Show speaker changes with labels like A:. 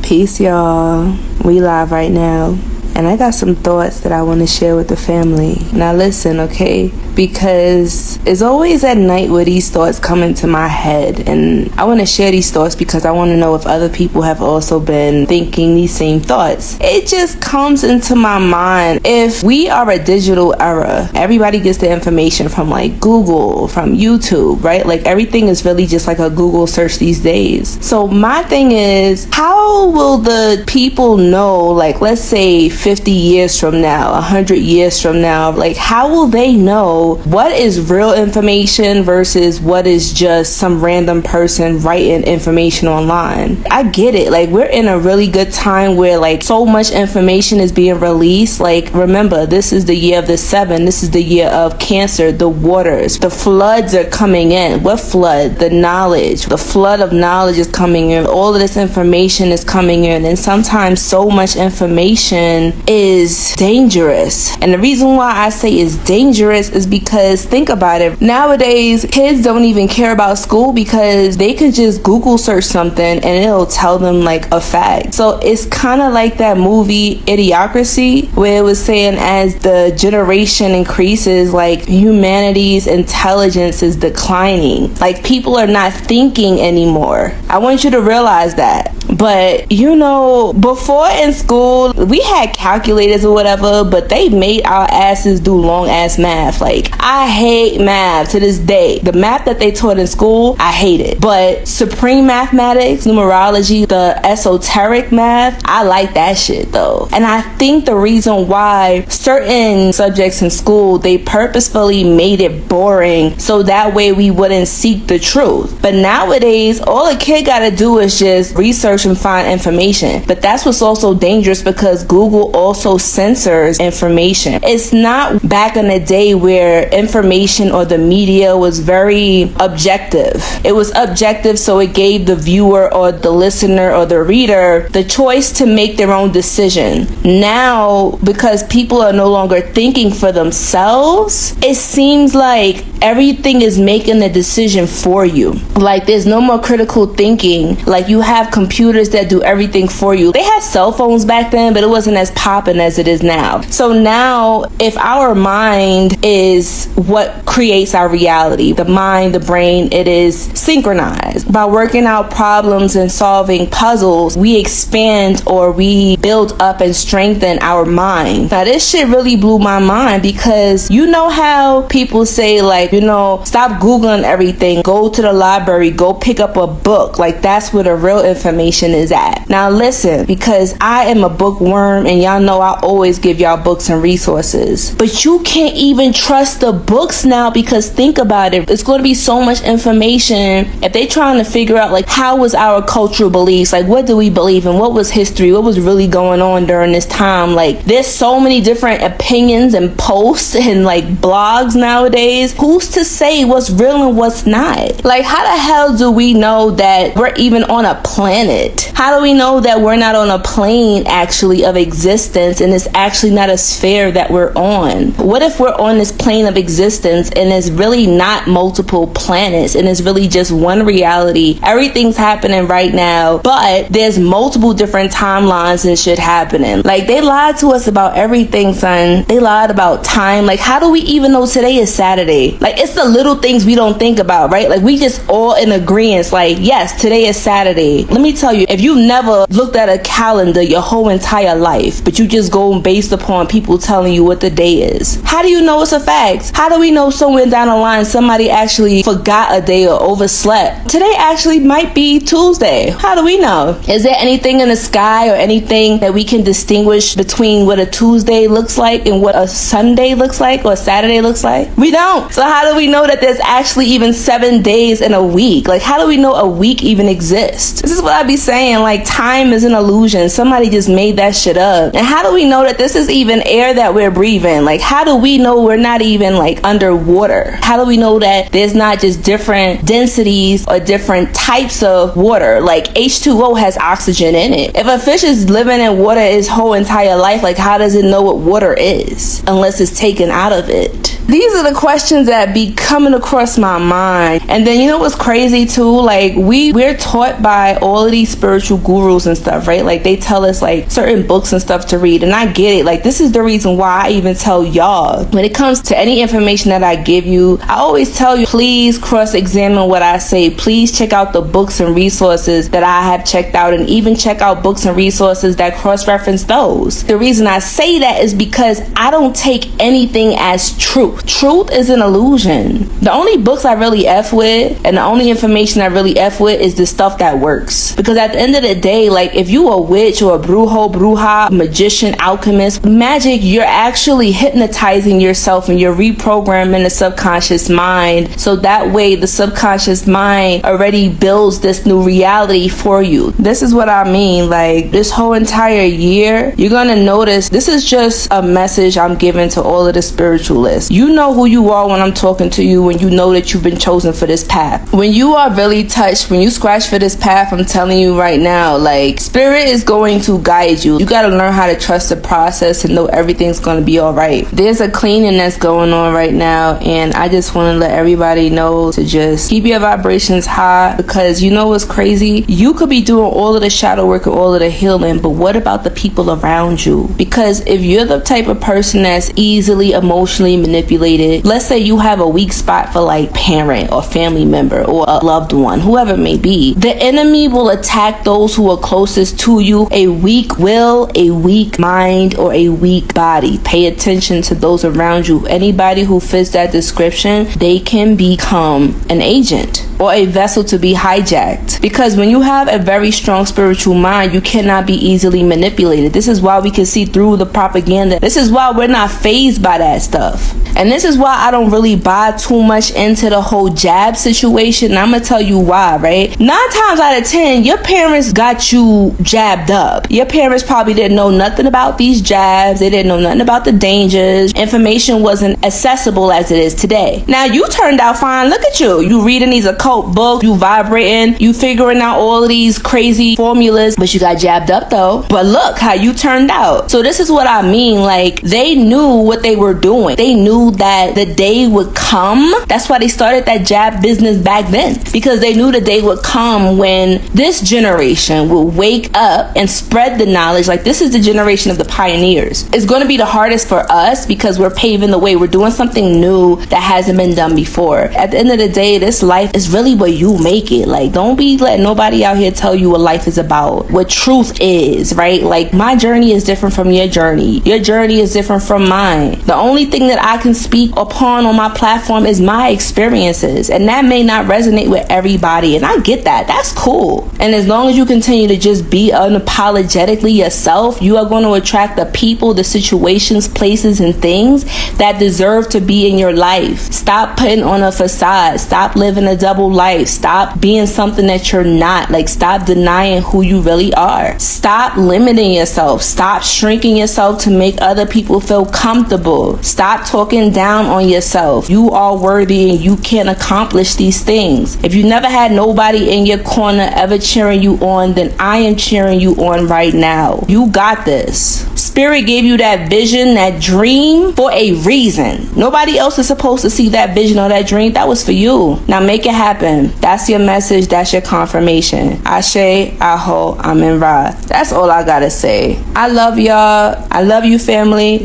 A: Peace, y'all. We live right now. And I got some thoughts that I want to share with the family. Now listen, okay? Because it's always at night where these thoughts come into my head. And I want to share these thoughts because I want to know if other people have also been thinking these same thoughts. It just comes into my mind. If we are a digital era, everybody gets the information from like Google, from YouTube, right? Like everything is really just like a Google search these days. So my thing is, how will the people know, like let's say 50 years from now, 100 years from now, like how will they know what is real information versus what is just some random person writing information online? I get it. Like we're in a really good time where like so much information is being released. Like remember, this is the year of the 7. This is the year of Cancer, the waters, the floods are coming in. What flood? The knowledge. The flood of knowledge is coming in. All of this information is coming in, and sometimes so much information is dangerous. And the reason why I say it's dangerous is because think about it. Nowadays, kids don't even care about school because they can just Google search something and it'll tell them like a fact. So it's kind of like that movie 𝗴𝗍𝘂𝘁, where it was saying as the generation increases, like humanity's intelligence is declining. Like people are not thinking anymore. I want you to realize that. But you know, before in school, we had calculators or whatever, but they made our asses do long ass math. Like I hate math to this day. The math that they taught in school, I hate it. But supreme mathematics, numerology, the esoteric math, I like that shit though. And I think the reason why certain subjects in school, they purposefully made it boring so that way we wouldn't seek the truth. But nowadays, all a kid gotta do is just research and find information. But that's what's also dangerous because Google also censors information. It's not back in the day where information or the media was very objective. It was objective, so it gave the viewer or the listener or the reader the choice to make their own decision. Now, because people are no longer thinking for themselves, it seems like everything is making the decision for you. Like there's no more critical thinking. Like you have computers that do everything for you. They had cell phones back then, but it wasn't as poppin' as it is now. So now, if our mind is what creates our reality, the mind, the brain, it is synchronized. By working out problems and solving puzzles, we expand or we build up and strengthen our mind. Now this shit really blew my mind because you know how people say like, you know, stop Googling everything, go to the library, go pick up a book. Like that's where the real information is at. Now listen, because I am a bookworm and y'all know I always give y'all books and resources, but you can't even trust the books now because think about it, it's going to be so much information. If they trying to figure out like how was our cultural beliefs, like what do we believe in, what was history, what was really going on during this time, like there's so many different opinions and posts and like blogs nowadays. Who's to say what's real and what's not? Like how the hell do we know that we're even on a planet? How do we know that we're not on a plane actually of existence and it's actually not a sphere that we're on? What if we're on this plane of existence and it's really not multiple planets and it's really just one reality? Everything's happening right now, but there's multiple different timelines and shit happening. Like they lied to us about everything, son. They lied about time. Like how do we even know today is Saturday? Like it's the little things we don't think about, right? Like we just all in agreement, like yes, today is Saturday. Let me tell you, if you never looked at a calendar your whole entire life, but you just go based upon people telling you what the day is, how do you know it's a fact? How do we know somewhere down the line somebody actually forgot a day or overslept? Today actually might be Tuesday. How do we know? Is there anything in the sky or anything that we can distinguish between what a Tuesday looks like and what a Sunday looks like or a Saturday looks like? We don't. So how do we know that there's actually even 7 days in a week? Like how do we know a week even exists? This is what I be saying, like time is an illusion. Somebody just made that shit up. And how do we know that this is even air that we're breathing? Like how do we know we're not even like underwater? How do we know that there's not just different densities or different types of water? Like H2O has oxygen in it. If a fish is living in water its whole entire life, like how does it know what water is unless it's taken out of it? These are the questions that be coming across my mind. And then you know what's crazy too? Like we're taught by all of these spiritual gurus and stuff, right? Like they tell us like certain books and stuff to read, and I get it. Like this is the reason why I even tell y'all, when it comes to any information that I give you, I always tell you, please cross-examine what I say. Please check out the books and resources that I have checked out, and even check out books and resources that cross-reference those. The reason I say that is because I don't take anything as truth. Truth is an illusion. The only books I really F with, and the only information I really F with, is the stuff that works. Because at the end of the day, like if you a witch or a 𝗴𝗿𝗀𝘂𝘀𝗁, magician, alchemist, magic, you're actually hypnotizing yourself and you're reprogramming the subconscious mind, so that way the subconscious mind already builds this new reality for you. This is what I mean. Like this whole entire year, you're gonna notice this is just a message I'm giving to all of the spiritualists. You know who you are when I'm talking to you, when you know that you've been chosen for this path. When you are really touched, when you scratch for this path, I'm telling you right now, like spirit is going to guide you. You gotta learn how to trust the process and know everything's gonna be all right. There's a cleaning that's going on right now, and I just want to let everybody know to just keep your vibrations high, because you know what's crazy? You could be doing all of the shadow work and all of the healing, but what about the people around you? Because if you're the type of person that's easily emotionally manipulated, let's say you have a weak spot for like parent or family member or a loved one, whoever it may be, the enemy will attack those who are closest to you. A weak will, a weak mind, or a weak body. Pay attention to those around you. Anybody who fits that description, they can become an agent or a vessel to be hijacked. Because when you have a very strong spiritual mind, you cannot be easily manipulated. This is why we can see through the propaganda. This is why we're not fazed by that stuff. And this is why I don't really buy too much into the whole jab situation. And I'm gonna tell you why, right? 9 times out of 10, your parents got you jabbed up. Your parents probably didn't know nothing about these jabs. They didn't know nothing about the dangers. Information wasn't accessible as it is today. Now you turned out fine. Look at you. You reading these occult books, you vibrating, you figuring out all of these crazy formulas, but you got jabbed up though. But look how you turned out. So this is what I mean. Like they knew what they were doing. They knew that the day would come. That's why they started that jab business back then, because they knew the day would come when this generation will wake up and spread the knowledge. Like this is the generation of the pioneers. It's going to be the hardest for us because we're paving the way. We're doing something new that hasn't been done before. At the end of the day, this life is really what you make it. Like don't be letting nobody out here tell you what life is about, what truth is, right? Like my journey is different from your journey. Your journey is different from mine. The only thing that I can speak upon on my platform is my experiences, and that may not resonate with everybody, and I get that. That's cool. And as long as you continue to just be unapologetically yourself, you are going to attract the people, the situations, places, and things that deserve to be in your life. Stop putting on a facade. Stop living a double life. Stop being something that you're not. Like stop denying who you really are. Stop limiting yourself. Stop shrinking yourself to make other people feel comfortable. Stop talking down on yourself. You are worthy and you can accomplish these things. If you never had nobody in your corner ever cheering you on, then I am cheering you on right now. You got this. Spirit gave you that vision, that dream for a reason. Nobody else is supposed to see that vision or that dream. That was for you. Now make it happen. That's your message. That's your confirmation. Ashe, Aho, Amen Ra. That's all I gotta say. I love y'all. I love you, family.